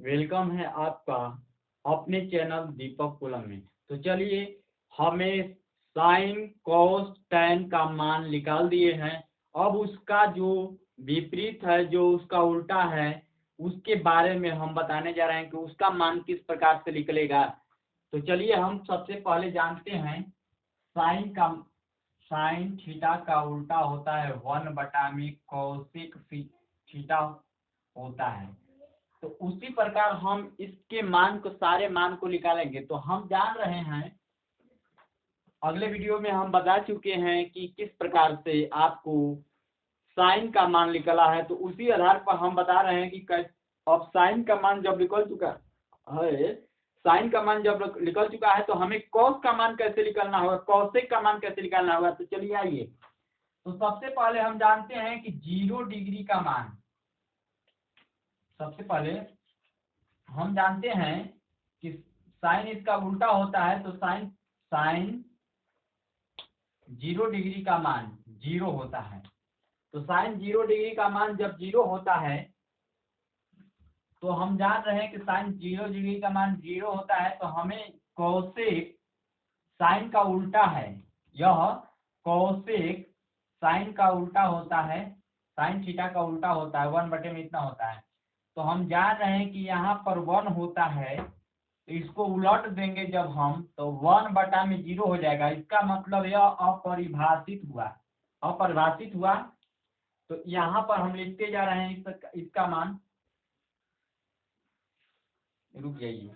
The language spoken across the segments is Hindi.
वेलकम है आपका अपने चैनल दीपक कुलम में। तो चलिए, हमें साइन कॉस टैन का मान निकाल दिए हैं। अब उसका जो विपरीत है, जो उसका उल्टा है, उसके बारे में हम बताने जा रहे हैं कि उसका मान किस प्रकार से निकलेगा। तो चलिए, हम सबसे पहले जानते हैं साइन थीटा का उल्टा होता है 1/में कोसेक थीटा होता है। तो उसी प्रकार हम इसके मान को, सारे मान को निकालेंगे। तो हम जान रहे हैं, अगले वीडियो में हम बता चुके हैं कि किस प्रकार से आपको साइन का मान निकला है। तो उसी आधार पर हम बता रहे हैं कि अब साइन का मान जब निकल चुका है, साइन का मान जब निकल चुका है, तो हमें कॉस का मान कैसे निकलना होगा, कॉसेक का मान कैसे निकालना होगा। तो चलिए आइए। तो सबसे पहले हम जानते हैं कि 0 डिग्री का मान, सबसे पहले हम जानते हैं कि साइन इसका उल्टा होता है। तो साइन 0 डिग्री का मान 0 होता है। तो साइन 0 डिग्री का मान जब 0 होता है, तो हम जान रहे हैं कि साइन 0 डिग्री का मान 0 होता है। तो हमें कॉसेक साइन का उल्टा है, यह कॉसेक साइन का उल्टा होता है, साइन थीटा का उल्टा होता है, 1/में इतना होता है। तो हम जान रहे हैं कि यहाँ पर 1 होता है, तो इसको उलट देंगे जब हम, तो 1/में 0 हो जाएगा। इसका मतलब यह अपरिभाषित हुआ। तो यहाँ पर हम लिखते जा रहे हैं इसका मान, रुक जाइए,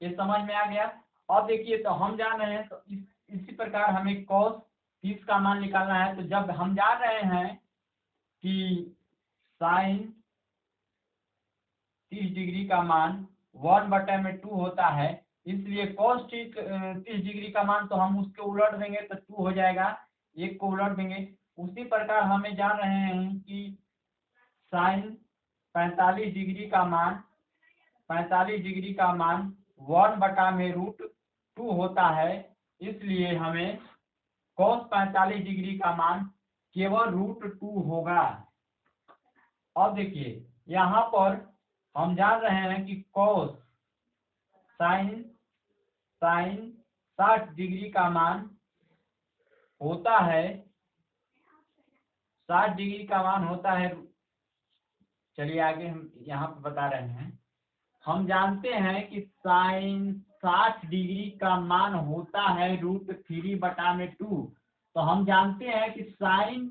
ये समझ में आ गया। अब देखिए, तो हम जान रहे हैं, तो इसी प्रकार हमें cos 30 का मान निकालना है। तो जब हम जान रहे हैं कि साइन 30 डिग्री का मान 1/2 होता है, इसलिए cos 30 डिग्री का मान, तो हम उसके उलट देंगे तो 2 हो जाएगा, एक को उलट देंगे। उसी प्रकार हमें जान रहे हैं कि साइन 45 डिग्री का मान 1/√2 होता है, इसलिए हमें cos 45 डिग्री का मान केवल √2 होगा। अब देखिए, यहाँ पर हम जान रहे हैं कि cos साइन 60 डिग्री का मान होता है, 60 डिग्री का मान होता है। चलिए आगे हम यहाँ पर बता रहे हैं। हम जानते हैं कि साइन 60 डिग्री का मान होता है √3/2। तो हम जानते हैं कि साइन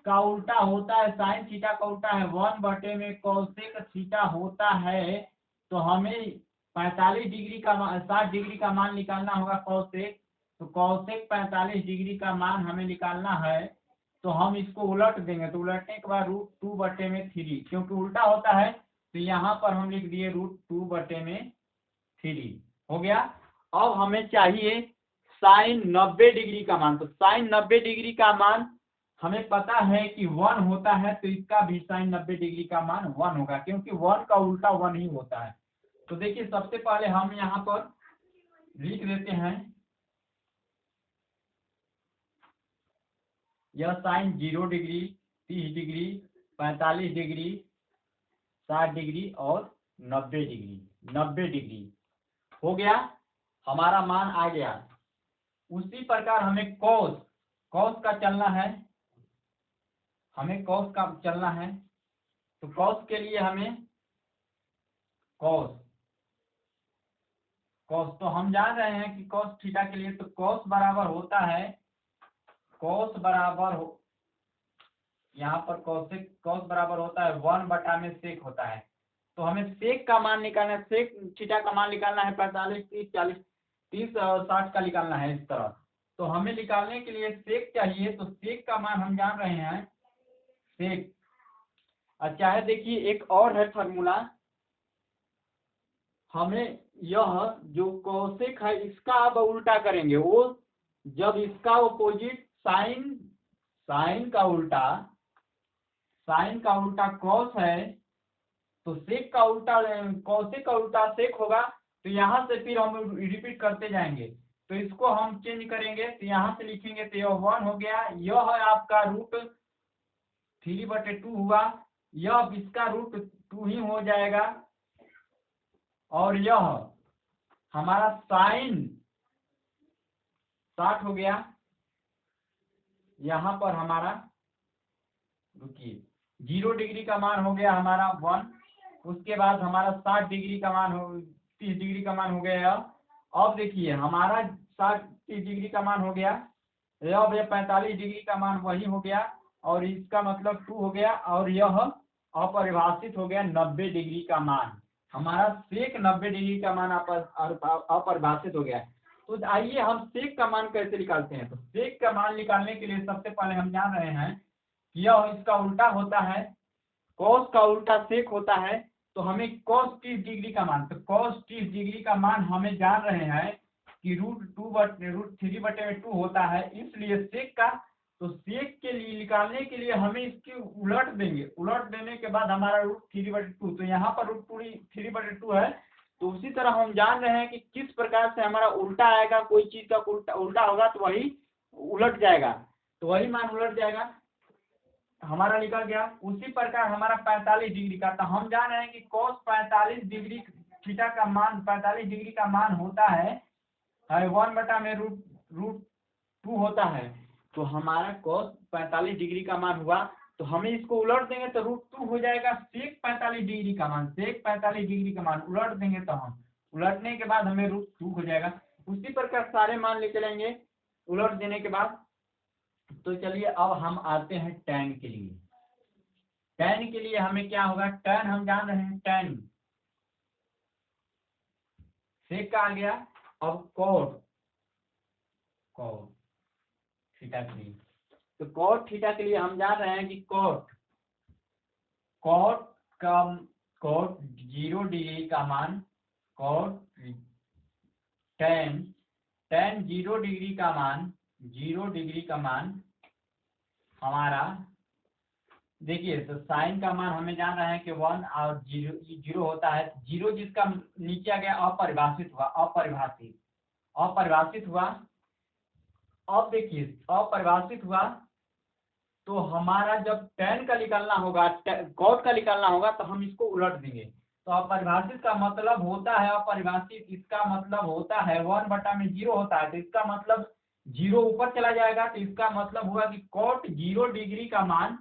का उल्टा होता है, साइन थीटा का उल्टा है 1/में कोसेक थीटा होता है। तो हमें 45 डिग्री का 60 डिग्री का मान निकालना होगा कोसेक। तो कोसेक 45 डिग्री का मान हमें निकालना है। तो हम इसको उलट देंगे, तो उलटने के बाद √2/3, क्योंकि उल्टा होता है, तो यहाँ पर हम लिख दिए √2/3 हो गया। अब हमें चाहिए साइन 90 डिग्री का मान। तो साइन 90 डिग्री का मान हमें पता है कि 1 होता है, तो इसका भी साइन 90 डिग्री का मान 1 होगा, क्योंकि 1 का उल्टा 1 ही होता है। तो देखिए, सबसे पहले हम यहाँ पर लिख देते हैं, यह sine 0 degree, 30 degree, 45 degree, 60 degree और 90 डिग्री, 90 डिग्री हो गया, हमारा मान आ गया। उसी प्रकार हमें कॉस का चलना है, तो कॉस के लिए हमें कॉस तो हम जान रहे हैं कि कॉस थीटा के लिए, तो कॉस बराबर होता है, यहाँ पर कॉस बराबर होता है 1/में सेक होता है। तो हमें सेक का मान निकालना है, सेक थीटा का मान निकालना है 45, 30, 40, 30 और 60 का निकालना है, इस तरह। तो हमें निकालने के लिए सेक चाहिए। तो सेक का मान हम जान रहे हैं, सेक। अच्छा है, देखिए एक और है फार्मूला, हमें यह जो कोसेक है इसका अब उल्टा करेंगे। वो जब इसका अपोजिट साइन का उल्टा कॉस है, तो सेक का उल्टा कॉसेक का उल्टा सेक होगा। तो यहाँ से फिर हम रिपीट करते जाएंगे, तो इसको हम चेंज करेंगे। तो यहाँ से लिखेंगे, तो यह 1 हो गया, यह है आपका √3/2 हुआ, यह इसका रूट 2 ही हो जाएगा, और यह हमारा साइन 60 हो गया। यहाँ पर हमारा रुकिए 0 डिग्री का मान हो गया हमारा 1, उसके बाद हमारा 60 डिग्री का मान हो 30 डिग्री का मान हो गया। अब देखिए हमारा 60 डिग्री का मान हो गया, अब यह 45 डिग्री का मान वही हो गया, और इसका मतलब 2 हो गया, और यह अपरिभाषित हो गया 90 डिग्री का मान। हमारा सेक 90 डिग्री का मान अपरिभाषित हो गया। तो आइए हम सेक का मान कैसे निकालते हैं। तो सेक का मान निकालने के लिए सबसे पहले हम जान रहे हैं कि यह इसका उल्टा होता है, कॉस का उल्टा सेक होता है। तो हमें कॉस 30 डिग्री का मान, तो कॉस 30 डिग्री का मान हमें जान रहे हैं कि √3/2 होता है, इसलिए सेक का, तो सेक के लिए निकालने के लिए हमें इसकी उलट देंगे, उलट देने के बाद हमारा √3/2, तो यहाँ पर √3/2 है। तो उसी तरह हम जान रहे हैं कि किस प्रकार से हमारा उल्टा आएगा, कोई चीज का उल्टा होगा तो वही उलट जाएगा, तो वही मान उलट जाएगा, हमारा निकल गया। उसी प्रकार हमारा 45 डिग्री का, तो हम जान रहे हैं कि cos 45 डिग्री थीटा का मान 45 डिग्री का मान होता है 1/√2 होता है। तो हमारा cos 45 डिग्री का मान हुआ, तो हमें इसको उलट देंगे तो √2 हो जाएगा सेक 45 डिग्री का मान, सेक 45 डिग्री का मान उलट देंगे तो हम उलटने के बाद हमें √2 हो जाएगा। उसी प्रकार सारे मान ले चलेंगे उलट देने के बाद। तो चलिए अब हम आते हैं tan के लिए। tan के लिए हमें क्या होगा, tan हम जान रहे हैं, tan सेक का आ गया। अब cot थीटा के लिए, तो cot थीटा के लिए हम जान रहे हैं कि cot 0 डिग्री का मान, cot tan 0 डिग्री का मान, 0 डिग्री का मान हमारा देखिए, तो साइन का मान हमें जान रहे हैं कि 1 और 0 होता है। 0 जिसका नीचे आ गया अपरिभाषित हुआ, अपरिभाषित हुआ। अब देखिए अपरिभाषित हुआ, तो हमारा जब tan का निकालना होगा, cot का निकालना होगा, तो हम इसको उलट देंगे। तो अपरिभाषित का मतलब होता है अपरिभाषित, इसका मतलब होता है 1/0 होता है, तो इसका मतलब 0 ऊपर चला जाएगा, तो इसका मतलब हुआ कि cot 0 डिग्री का मान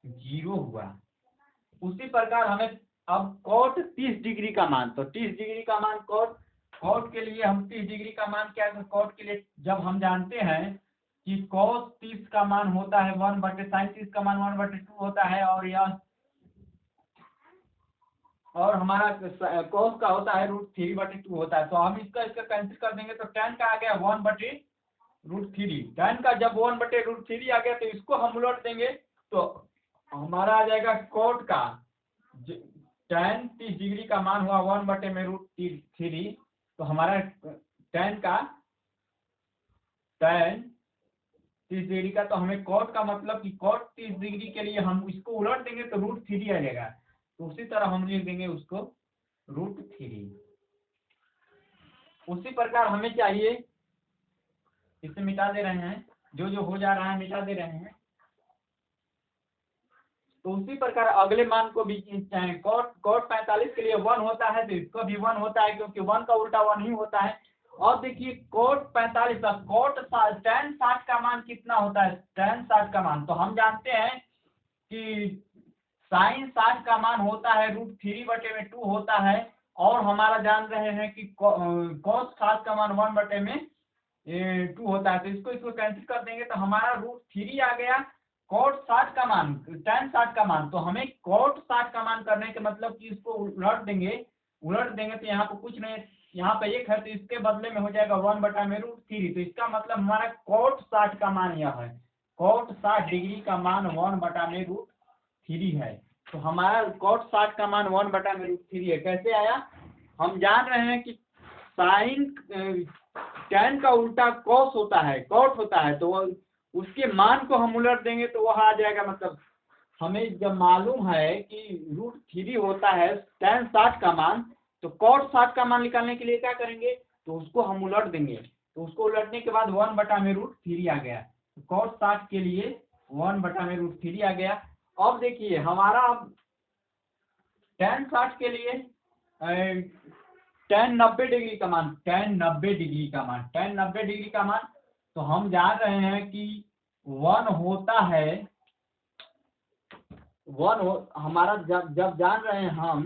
0 हुआ। उसी प्रकार हमें अब cot 30 डिग्री का मान, तो 30 डिग्री का मान cot के लिए हम 30 डिग्री का मान क्या है, cot के लिए जब हम जानते हैं कि cos 30 का मान होता है 1/sin 30 का मान 1/2 होता है, और हमारा cos का होता है √3/2 होता है। तो हम इसका कैंसिल कर देंगे, तो tan का आ गया 1/√3। tan का जब 1/√3 आ गया, तो इसको हम उलट देंगे, तो हमारा आ जाएगा cot का tan 30 डिग्री का मान हुआ 1/√3, तो हमारा tan 30 डिग्री का, तो हमें cot का मतलब कि cot 30 डिग्री के लिए हम इसको उलट देंगे तो √3 आ जाएगा, तो उसी तरह हम लिख देंगे उसको √3। उसी प्रकार हमें चाहिए, इसे मिटा दे रहे हैं, जो हो जा रहा है मिटा दे रहे हैं। तो उसी प्रकार अगले मान को भी cot 45 के लिए 1 होता है, तो इसको भी 1 होता है, क्योंकि 1 का उल्टा 1 ही होता है। और देखिए cot 45 का tan 60 का मान कितना होता है, tan 60 का मान, तो हम जानते हैं कि sin 60 का मान होता है √3/2 होता है, और हमारा जान रहे हैं कि cos 60 का मान 1/2 होता है, तो इसको कैंसिल कर देंगे, तो हमारा √3 आ गया। cot 60 का मान, tan 60 का मान, तो हमें cot 60 का मान करने के मतलब कि इसको उलट देंगे तो यहाँ पर कुछ नहीं, यहाँ पे 1 है, तो इसके बदले में हो जाएगा 1/√3। तो इसका मतलब हमारा cot 60 का मान यह है, cot 60 डिग्री का मान 1/√3 है। तो हमारा cot 60 का मान 1/√3 है। कैसे आया, हम जान रहे हैं कि साइन tan का उल्टा cos होता है, cot होता है, तो उसके मान को हम उलट देंगे तो वह आ जाएगा। मतलब हमें जब मालूम है कि √3 होता है tan 60 का मान, तो cot 60 का मान निकालने के लिए क्या करेंगे, तो उसको हम उलट देंगे, तो उसको उलटने के बाद 1/√3 आ गया। तो cot 60 के लिए 1/√3 आ गया। अब देखिए हमारा tan 60 के लिए tan 90 डिग्री का मान, tan 90 डिग्री का मान, tan 90 डिग्री का मान तो हम जान रहे हैं कि 1 होता है, हमारा जब जान रहे हैं हम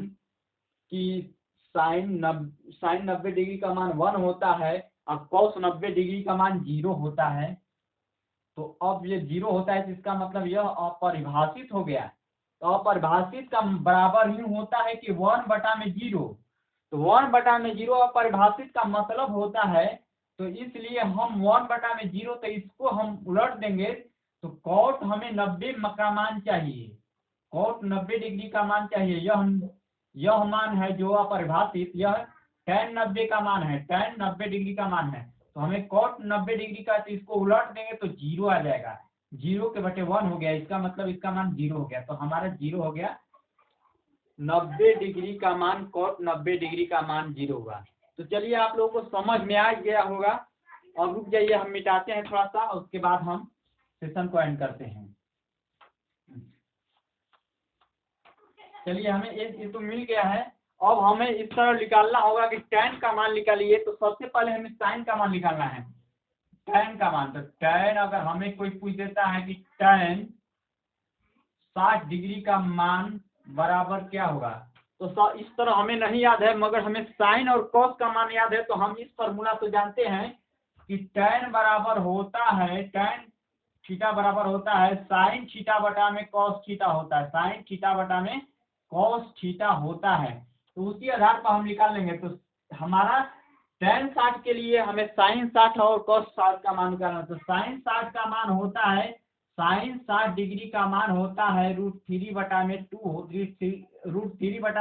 कि साइन 90 डिग्री का मान 1 होता है और cos 90 डिग्री का मान 0 होता है। तो अब ये 0 होता है तो इसका मतलब यह अपरिभाषित हो गया। तो अपरिभाषित का बराबर ही होता है कि 1/0। तो 1/0 अपरिभाषित का मतलब होता है, तो इसलिए हम 1/0 तो इसको हम उलट देंगे। तो cot हमें 90 का मान चाहिए, cot 90 डिग्री का मान चाहिए। यह मान है जो अपरिभाषित, यह tan 90 का मान है, tan 90 डिग्री का मान है। तो हमें cot 90 डिग्री का, तो इसको उलट देंगे तो 0 आ जाएगा, 0/1 हो गया, इसका मतलब इसका मान 0 हो गया। तो हमारा 0 हो गया, 90 डिग्री का मान, cot 90 डिग्री का मान 0 हुआ। तो चलिए आप लोगों को समझ में आ गया होगा। और रुक जाइए, हम मिटाते हैं थोड़ा सा, उसके बाद हम सेशन को एंड करते हैं। चलिए हमें ये तो मिल गया है। अब हमें इस तरह निकालना होगा कि tan का मान निकालिए। तो सबसे पहले हमें sin का मान निकालना है, tan का मान। तो tan, अगर हमें कोई पूछ देता है कि tan 60 डिग्री का मान बराबर क्या होगा, तो इस तरह हमें नहीं याद है, मगर हमें साइन और cos का मान याद है। तो हम इस फॉर्मूला तो जानते हैं कि tan बराबर होता है, tan थीटा बराबर होता है साइन थीटा बटा में cos थीटा होता है, साइन थीटा बटा में cos थीटा होता है। तो उसी आधार पर हम निकाल लेंगे। तो हमारा tan 60 के लिए हमें sin 60 और cos 60 का मान निकालना। तो sin 60 का मान होता है, sin 60 डिग्री का मान होता है √3/2, √3/2